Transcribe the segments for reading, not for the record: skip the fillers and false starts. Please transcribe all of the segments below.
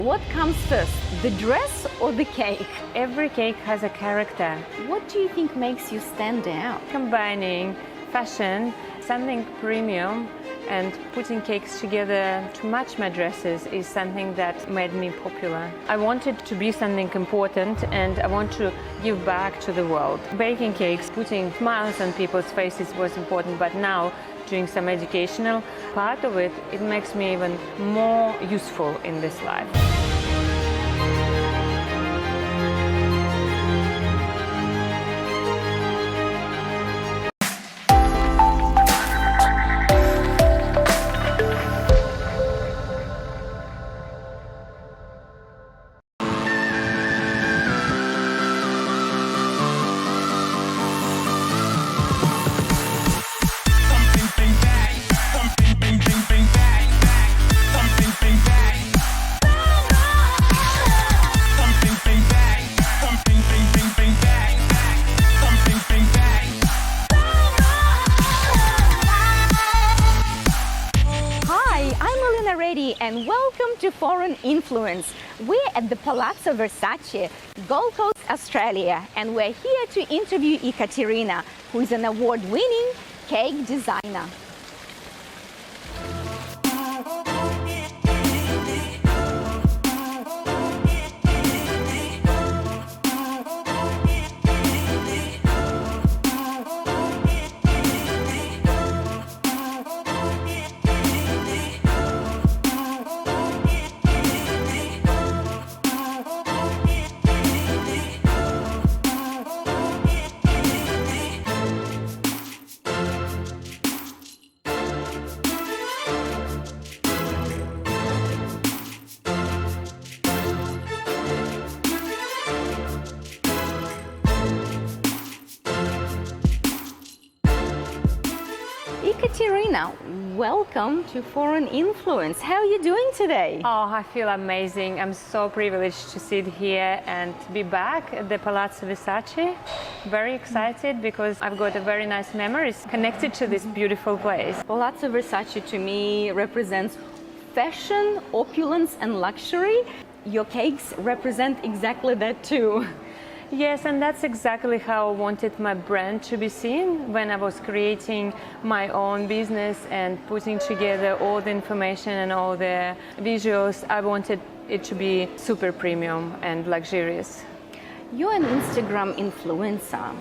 What comes first, the dress or the cake? Every cake has a character. What do you think makes you stand out? Combining fashion, something premium, and putting cakes together to match my dresses is something that made me popular. I wanted to be something important and I want to give back to the world. Baking cakes, putting smiles on people's faces was important, but now doing some educational part of it, it makes me even more useful in this life. Elina Reddy and welcome to Foreign Influence. We're at the Palazzo Versace Gold Coast, Australia, and we're here to interview Ekaterina, who is an award-winning cake designer. Ekaterina, welcome to Foreign Influence. How are you doing today? Oh, I feel amazing. I'm so privileged to sit here and be back at the Palazzo Versace. Very excited because I've got a very nice memories connected to this beautiful place. Palazzo Versace to me represents fashion, opulence and luxury. Your cakes represent exactly that too. Yes, and that's exactly how I wanted my brand to be seen when I was creating my own business and putting together all the information and all the visuals. I wanted it to be super premium and luxurious. You're an Instagram influencer.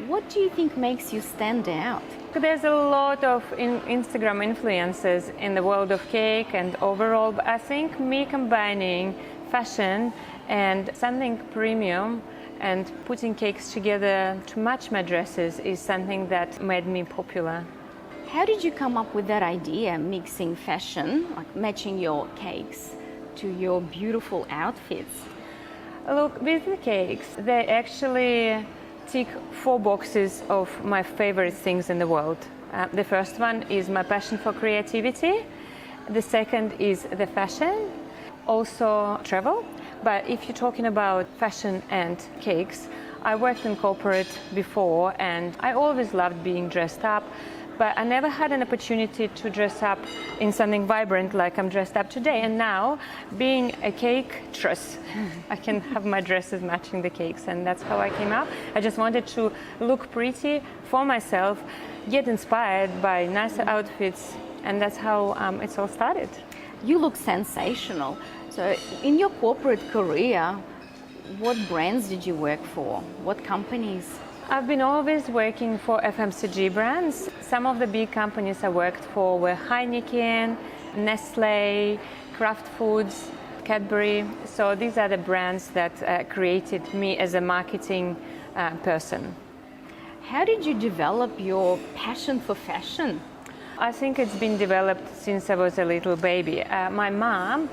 What do you think makes you stand out? There's a lot of Instagram influencers in the world of cake and overall, but I think me combining fashion and something premium and putting cakes together to match my dresses is something that made me popular. How did you come up with that idea, mixing fashion, like matching your cakes to your beautiful outfits? Look, with the cakes, they actually tick 4 boxes of my favorite things in the world. The first one is my passion for creativity. The second is the fashion, also travel. But if you're talking about fashion and cakes, I worked in corporate before and I always loved being dressed up, but I never had an opportunity to dress up in something vibrant like I'm dressed up today. And now, being a caketress, I can have my dresses matching the cakes, and that's how I came up. I just wanted to look pretty for myself, get inspired by nicer outfits, and that's how it's all started. You look sensational. So in your corporate career, what brands did you work for? What companies? I've been always working for FMCG brands. Some of the big companies I worked for were Heineken, Nestle, Kraft Foods, Cadbury. So these are the brands that created me as a marketing person. How did you develop your passion for fashion? I think it's been developed since I was a little baby. My mom,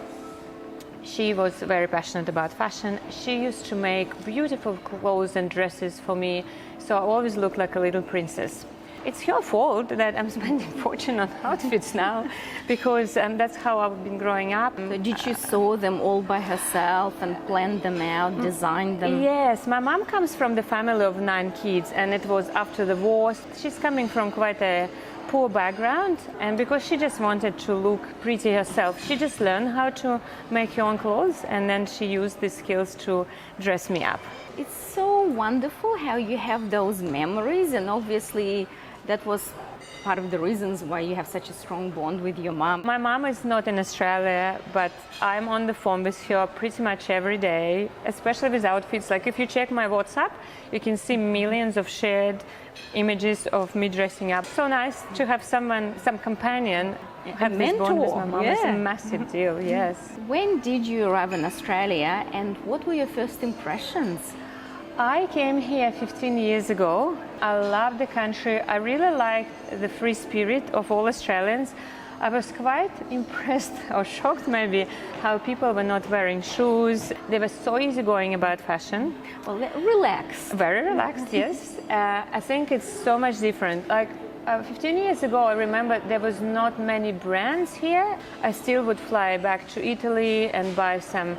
she was very passionate about fashion. She used to make beautiful clothes and dresses for me, so I always looked like a little princess. It's her fault that I'm spending fortune on outfits now, because that's how I've been growing up. So did you sew them all by herself and plan them out, design them? Yes, my mom comes from the family of 9 kids, and it was after the war. She's coming from quite a poor background, and because she just wanted to look pretty herself, she just learned how to make her own clothes, and then she used these skills to dress me up. It's so wonderful how you have those memories, and obviously that was part of the reasons why you have such a strong bond with your mom. My mom is not in Australia, but I'm on the phone with her pretty much every day, especially with outfits. Like if you check my WhatsApp, you can see millions of shared images of me dressing up. So nice to have someone, some companion, have this bond with my mom. Yeah. It's a massive deal, yes. When did you arrive in Australia, and what were your first impressions? I came here 15 years ago. I love the country. I really liked the free spirit of all Australians. I was quite impressed or shocked maybe how people were not wearing shoes. They were so easygoing about fashion. Well, relax. Very relaxed, yes. I think it's so much different. Like 15 years ago, I remember there was not many brands here. I still would fly back to Italy and buy some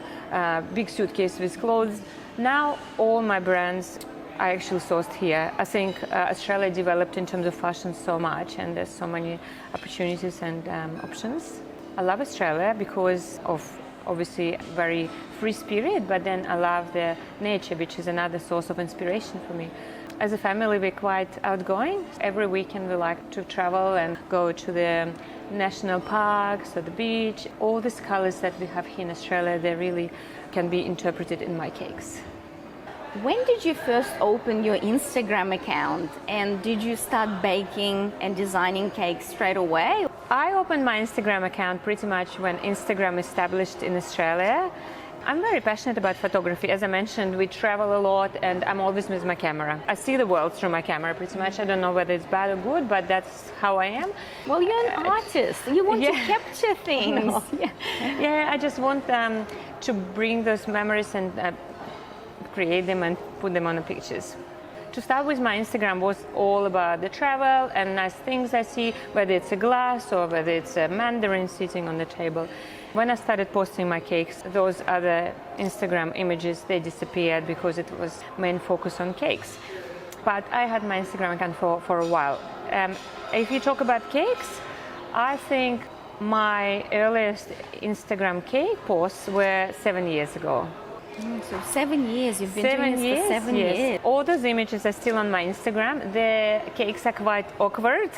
big suitcase with clothes. Now all my brands are actually sourced here. I think Australia developed in terms of fashion so much, and there's so many opportunities and options. I love Australia because of obviously very free spirit, but then I love the nature, which is another source of inspiration for me. As a family, we're quite outgoing. Every weekend we like to travel and go to the national parks or the beach. All these colors that we have here in Australia, they really can be interpreted in my cakes. When did you first open your Instagram account, and did you start baking and designing cakes straight away? I opened my Instagram account pretty much when Instagram established in Australia. I'm very passionate about photography. As I mentioned, we travel a lot and I'm always with my camera. I see the world through my camera pretty much. I don't know whether it's bad or good, but that's how I am. Well, you're an artist. You want to capture things. No. Yeah, I just want to bring those memories and create them and put them on the pictures. To start with, my Instagram was all about the travel and nice things I see, whether it's a glass or whether it's a mandarin sitting on the table. When I started posting my cakes, those other Instagram images, they disappeared because it was main focus on cakes. But I had my Instagram account for a while. If you talk about cakes, I think my earliest Instagram cake posts were 7 years ago. So 7 years, you've been doing this for 7 years. All those images are still on my Instagram. The cakes are quite awkward.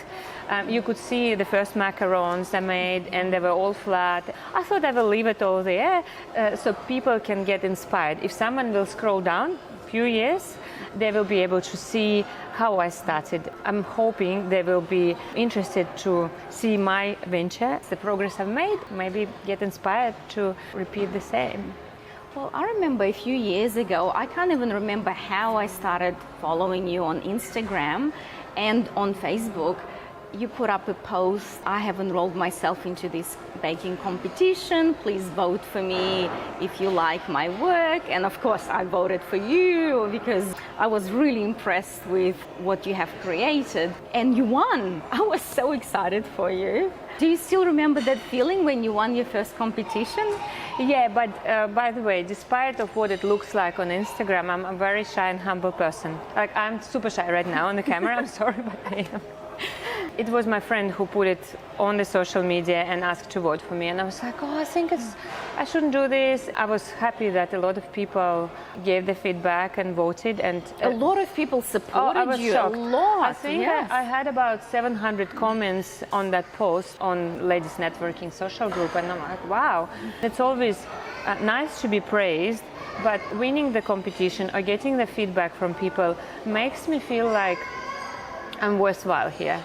You could see the first macarons I made and they were all flat. I thought I will leave it all there so people can get inspired. If someone will scroll down a few years, they will be able to see how I started. I'm hoping they will be interested to see my venture, the progress I've made, maybe get inspired to repeat the same. Well, I remember a few years ago, I can't even remember how I started following you on Instagram and on Facebook. You put up a post, I have enrolled myself into this baking competition, please vote for me if you like my work. And of course I voted for you because I was really impressed with what you have created, and you won. I was so excited for you. Do you still remember that feeling when you won your first competition? Yeah, but by the way, despite of what it looks like on Instagram, I'm a very shy and humble person. Like, I'm super shy right now on the camera, I'm sorry, but I am. It was my friend who put it on the social media and asked to vote for me, and I was like, oh, I think I shouldn't do this. I was happy that a lot of people gave the feedback and voted, and a lot of people supported I was you. Shocked. A lot. I think yes. I had about 700 comments on that post on Ladies Networking social group, and I'm like, wow. It's always nice to be praised, but winning the competition or getting the feedback from people makes me feel like I'm worthwhile here.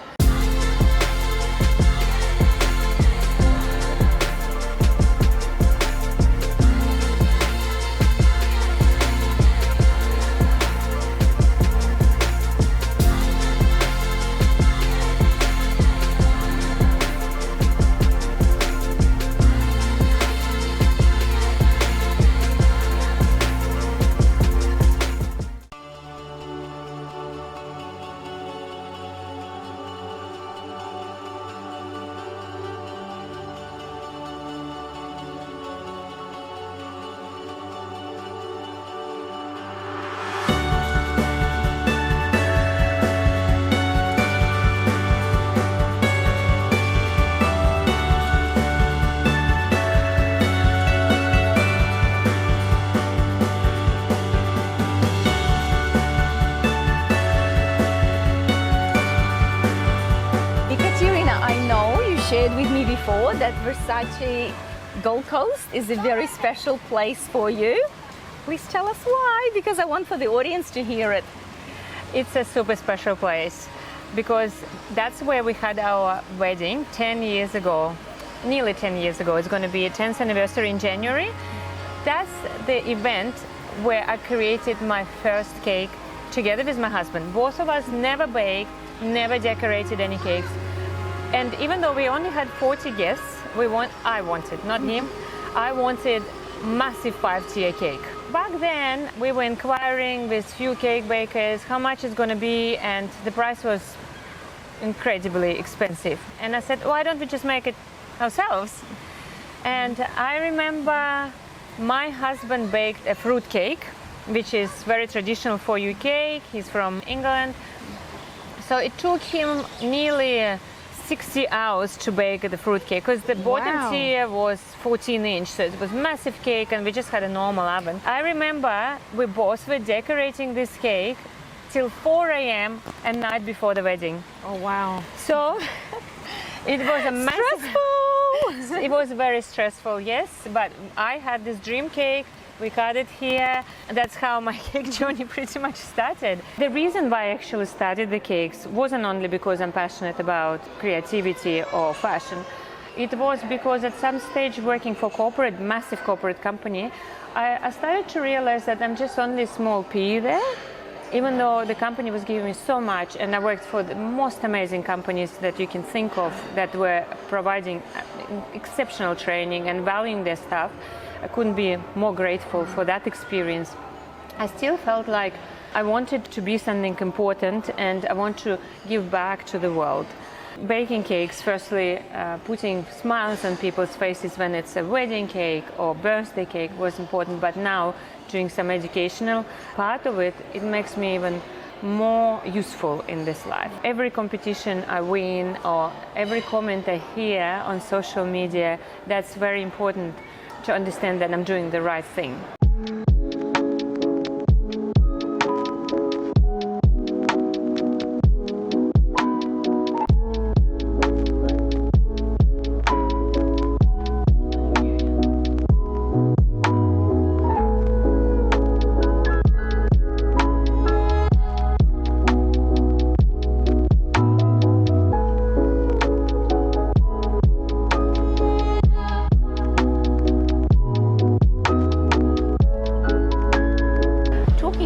shared with me before that Versace Gold Coast is a very special place for you. Please tell us why, because I want for the audience to hear it. It's a super special place because that's where we had our wedding 10 years ago, nearly 10 years ago. It's going to be a 10th anniversary in January. That's the event where I created my first cake together with my husband. Both of us never baked, never decorated any cakes. And even though we only had 40 guests, I wanted, not him, I wanted massive 5-tier cake. Back then, we were inquiring with few cake bakers how much it's going to be, and the price was incredibly expensive. And I said, why don't we just make it ourselves? And I remember my husband baked a fruit cake, which is very traditional for UK. He's from England. So it took him nearly 60 hours to bake the fruit cake because the bottom tier was 14-inch, so it was massive cake, and we just had a normal oven. I remember we both were decorating this cake till 4 a.m. at night before the wedding. Oh wow. So it was a massive... Stressful! It was very stressful, yes, but I had this dream cake. We cut it here. That's how my cake journey pretty much started. The reason why I actually started the cakes wasn't only because I'm passionate about creativity or fashion. It was because at some stage working for massive corporate company, I started to realize that I'm just only a small pea there. Even though the company was giving me so much, and I worked for the most amazing companies that you can think of that were providing exceptional training and valuing their staff, I couldn't be more grateful for that experience. I still felt like I wanted to be something important, and I want to give back to the world. Baking cakes, firstly, putting smiles on people's faces when it's a wedding cake or birthday cake was important, but now doing some educational part of it, it makes me even more useful in this life. Every competition I win or every comment I hear on social media, that's very important to understand that I'm doing the right thing.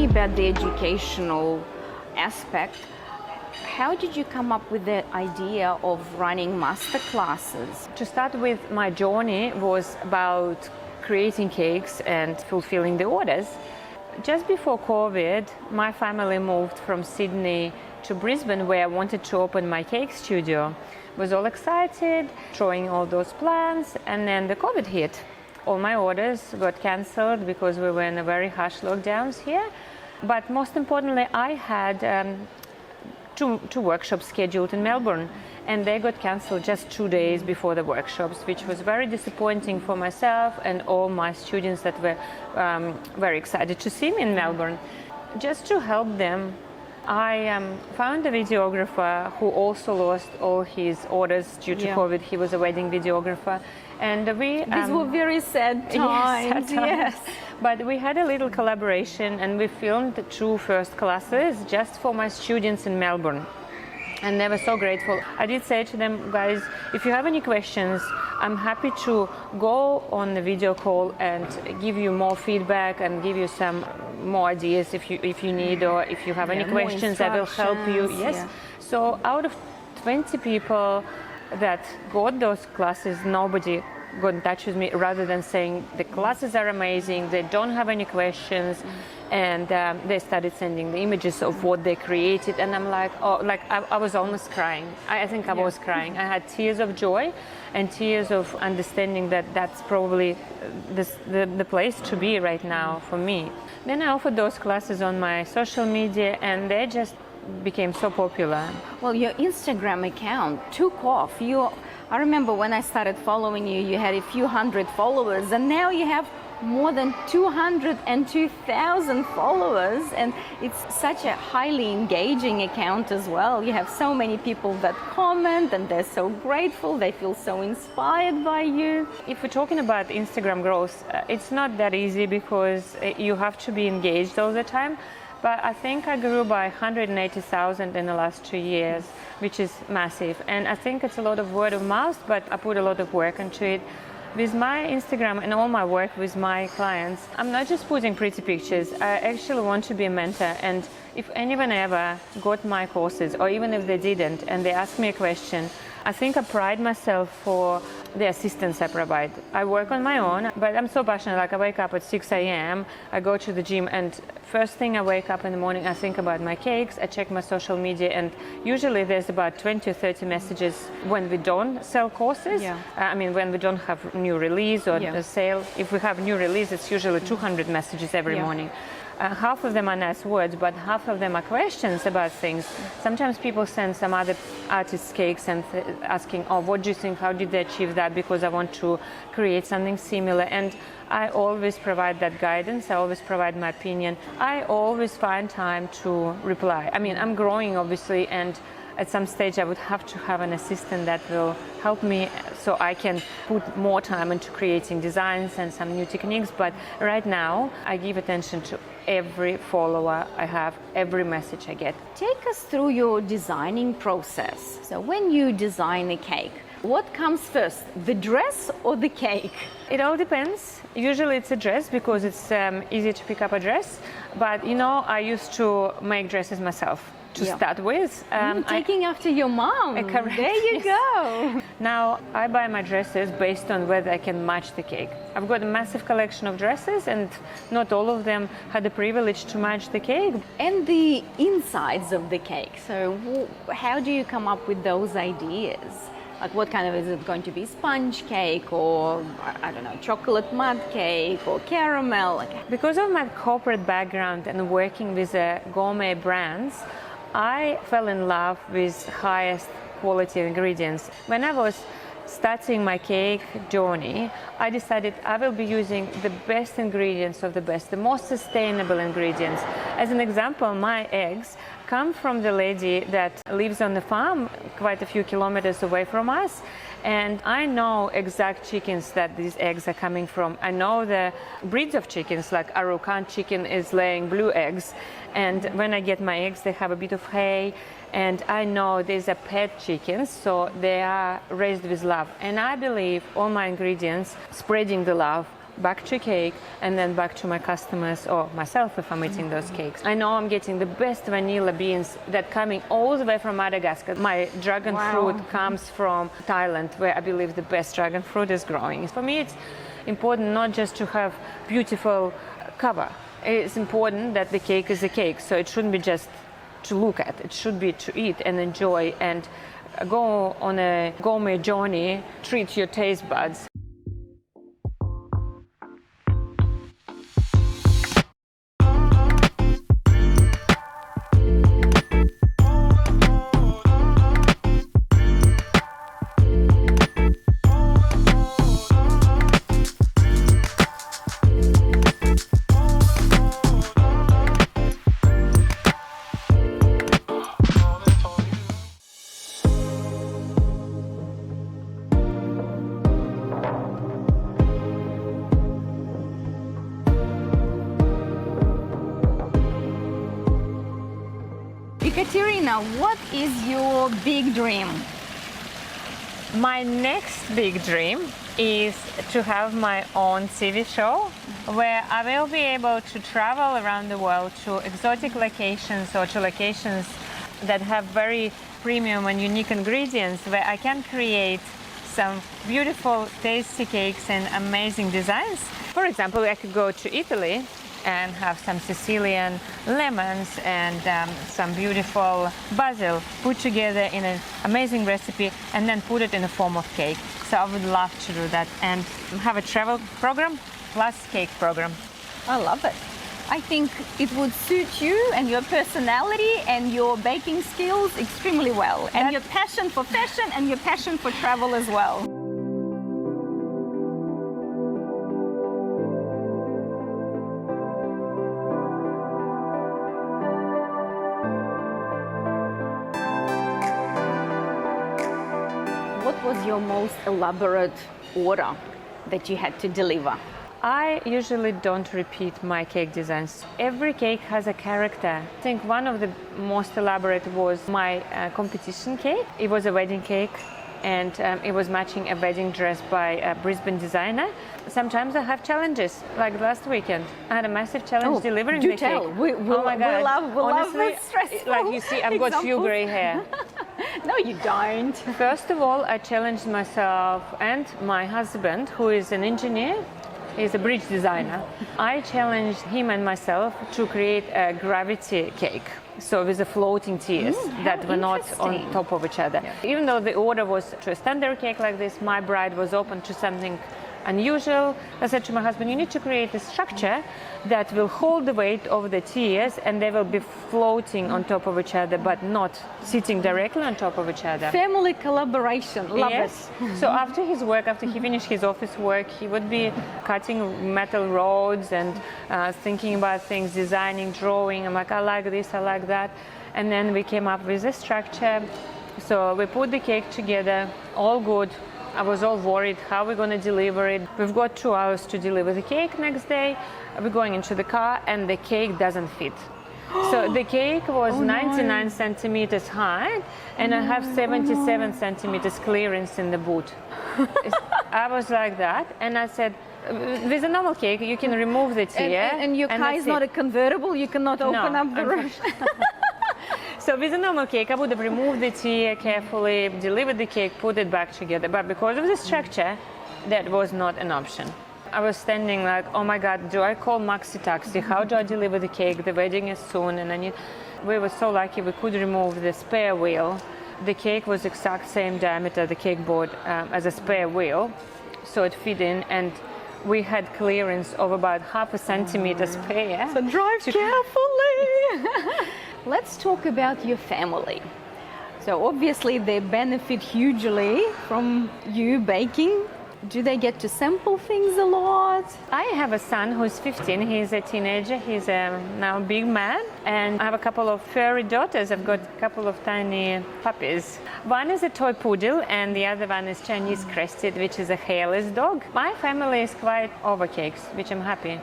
About the educational aspect, how did you come up with the idea of running master classes? To start with, my journey was about creating cakes and fulfilling the orders. Just before COVID, my family moved from Sydney to Brisbane, where I wanted to open my cake studio. Was all excited, drawing all those plans, and then the COVID hit. All my orders got cancelled because we were in a very harsh lockdowns here. But most importantly, I had two workshops scheduled in Melbourne, and they got cancelled just 2 days before the workshops, which was very disappointing for myself and all my students that were very excited to see me in Melbourne. Just to help them, I found a videographer who also lost all his orders due to COVID. He was a wedding videographer. And these were very sad times. Yes. But we had a little collaboration, and we filmed the 2 first classes just for my students in Melbourne. And they were so grateful. I did say to them, guys, if you have any questions, I'm happy to go on the video call and give you more feedback and give you some more ideas if you need, or if you have any questions, I will help you. Yes. Yeah. So out of 20 people that got those classes, nobody got in touch with me rather than saying the classes are amazing, they don't have any questions, and they started sending the images of what they created, and I'm like, oh, like I was almost crying. I think I was crying. I had tears of joy and tears of understanding that that's probably the place to be right now for me. Then I offered those classes on my social media, and they just became so popular. Well, your Instagram account took off. I remember when I started following you, you had a few hundred followers, and now you have more than 202,000 followers, and it's such a highly engaging account as well. You have so many people that comment and they're so grateful, they feel so inspired by you. If we're talking about Instagram growth, it's not that easy because you have to be engaged all the time. But I think I grew by 180,000 in the last 2 years, which is massive. And I think it's a lot of word of mouth, but I put a lot of work into it. With my Instagram and all my work with my clients, I'm not just putting pretty pictures. I actually want to be a mentor. And if anyone ever got my courses, or even if they didn't, and they ask me a question, I think I pride myself for the assistance I provide. I work on my own, but I'm so passionate. Like, I wake up at 6 a.m., I go to the gym, and first thing I wake up in the morning, I think about my cakes, I check my social media, and usually there's about 20 or 30 messages when we don't sell courses. Yeah. When we don't have new release or a sale. If we have new release, it's usually 200 messages every morning. Half of them are nice words, but half of them are questions about things. Sometimes people send some other artists' cakes and asking, oh, what do you think? How did they achieve that? Because I want to create something similar. And I always provide that guidance. I always provide my opinion. I always find time to reply. I'm growing, obviously, and at some stage I would have to have an assistant that will help me so I can put more time into creating designs and some new techniques. But right now I give attention to every follower I have, every message I get. Take us through your designing process. So when you design a cake, what comes first, the dress or the cake? It all depends. Usually it's a dress because it's easy to pick up a dress. But I used to make dresses myself to start with. Taking after your mom. Correct. There you go. Now I buy my dresses based on whether I can match the cake. I've got a massive collection of dresses, and not all of them had the privilege to match the cake. And the insides of the cake. So how do you come up with those ideas? Like, what kind of, is it going to be sponge cake, or I don't know, chocolate mud cake, or caramel? Because of my corporate background and working with gourmet brands, I fell in love with highest quality ingredients. When I was starting my cake journey, I decided I will be using the best ingredients of the best, the most sustainable ingredients. As an example, my eggs come from the lady that lives on the farm quite a few kilometers away from us. And I know exact chickens that these eggs are coming from. I know the breeds of chickens, like Arakan chicken is laying blue eggs. And when I get my eggs, they have a bit of hay. And I know these are pet chickens, so they are raised with love. And I believe all my ingredients, spreading the love back to cake and then back to my customers or myself if I'm eating those cakes. I know I'm getting the best vanilla beans that coming all the way from Madagascar. My dragon fruit comes from Thailand, where I believe the best dragon fruit is growing. For me, it's important not just to have beautiful cover. It's important that the cake is a cake, so it shouldn't be just to look at. It should be to eat and enjoy and go on a gourmet journey, treat your taste buds. Ekaterina, what is your big dream? My next big dream is to have my own TV show where I will be able to travel around the world to exotic locations or to locations that have very premium and unique ingredients, where I can create some beautiful, tasty cakes and amazing designs. For example, I could go to Italy and have some Sicilian lemons and some beautiful basil put together in an amazing recipe and then put it in the form of cake. So I would love to do that and have a travel program plus cake program. I love it. I think it would suit you and your personality and your baking skills extremely well. And your passion for fashion and your passion for travel as well. What was your most elaborate order that you had to deliver? I usually don't repeat my cake designs. Every cake has a character. I think one of the most elaborate was my competition cake. It was a wedding cake, and it was matching a wedding dress by a Brisbane designer. Sometimes I have challenges, like last weekend. I had a massive challenge delivering the cake. Oh, my God. We love that stressful like you see, I've got few gray hair. No, you don't. First of all, I challenged myself and my husband, who is an engineer. He's a bridge designer. I challenged him and myself to create a gravity cake. So with the floating tiers that were not on top of each other. Yeah. Even though the order was to a standard cake like this, my bride was open to something unusual. I said to my husband, you need to create a structure that will hold the weight of the tiers and they will be floating on top of each other but not sitting directly on top of each other. Family collaboration, love it. So after his work, after he finished his office work, he would be cutting metal rods and thinking about things, designing, drawing. I'm like, I like this, I like that. And then we came up with a structure. So we put the cake together, all good. I was all worried, how are we going to deliver it? We've got 2 hours to deliver the cake next day. We're going into the car and the cake doesn't fit. So the cake was 99 centimeters high and I have 77 centimeters clearance in the boot. I was like that and I said, with a normal cake, you can remove the tier. And your car is not a convertible, you cannot open up the roof. So with a normal cake, I would have removed the tier carefully, delivered the cake, put it back together. But because of the structure, that was not an option. I was standing like, oh my God, do I call Maxi Taxi? How do I deliver the cake? The wedding is soon. And we were so lucky we could remove the spare wheel. The cake was exact same diameter, the cake board, as a spare wheel. So it fit in and we had clearance of about half a centimeter spare. So drive carefully. Let's talk about your family. So obviously they benefit hugely from you baking. Do they get to sample things a lot? I have a son who's 15. He's a teenager. He's now a big man. And I have a couple of furry daughters. I've got a couple of tiny puppies. One is a toy poodle and the other one is Chinese crested, which is a hairless dog. My family is quite over cakes, which I'm happy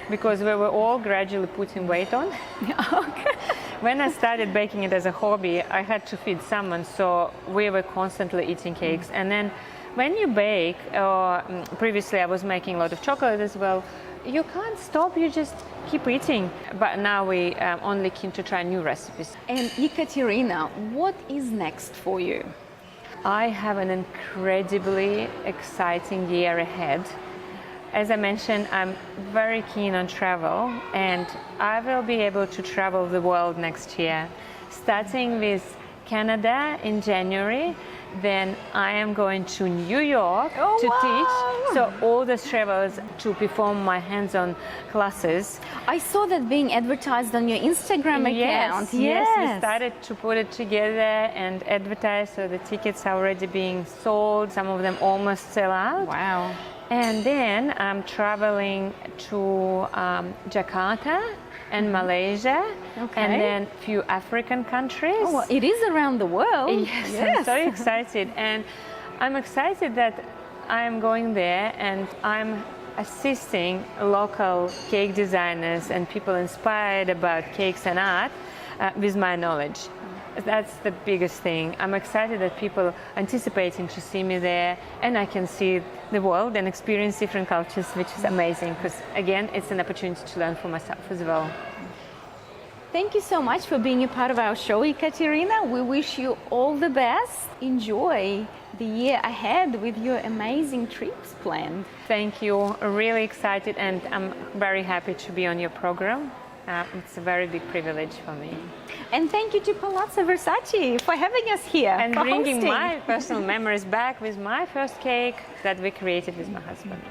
because we were all gradually putting weight on. Okay. When I started baking it as a hobby, I had to feed someone, so we were constantly eating cakes. And then when you bake, previously I was making a lot of chocolate as well, you can't stop, you just keep eating. But now we only keen to try new recipes. And Ekaterina, what is next for you? I have an incredibly exciting year ahead. As I mentioned, I'm very keen on travel and I will be able to travel the world next year, starting with Canada in January. Then I am going to New York to teach. So all the travels to perform my hands-on classes. I saw that being advertised on your Instagram account. Yes, we started to put it together and advertise. So the tickets are already being sold. Some of them almost sell out. Wow. And then I'm traveling to Jakarta and Malaysia, and then a few African countries. Oh, well, it is around the world. Yes, I'm so excited. And I'm excited that I'm going there and I'm assisting local cake designers and people inspired about cakes and art with my knowledge. That's the biggest thing. I'm excited that people are anticipating to see me there and I can see the world and experience different cultures, which is amazing because, again, it's an opportunity to learn for myself as well. Thank you so much for being a part of our show, Ekaterina. We wish you all the best. Enjoy the year ahead with your amazing trips planned. Thank you. Really excited and I'm very happy to be on your program. It's a very big privilege for me. And thank you to Palazzo Versace for having us here. And bringing hosting. my personal memories back with my first cake that we created with my husband.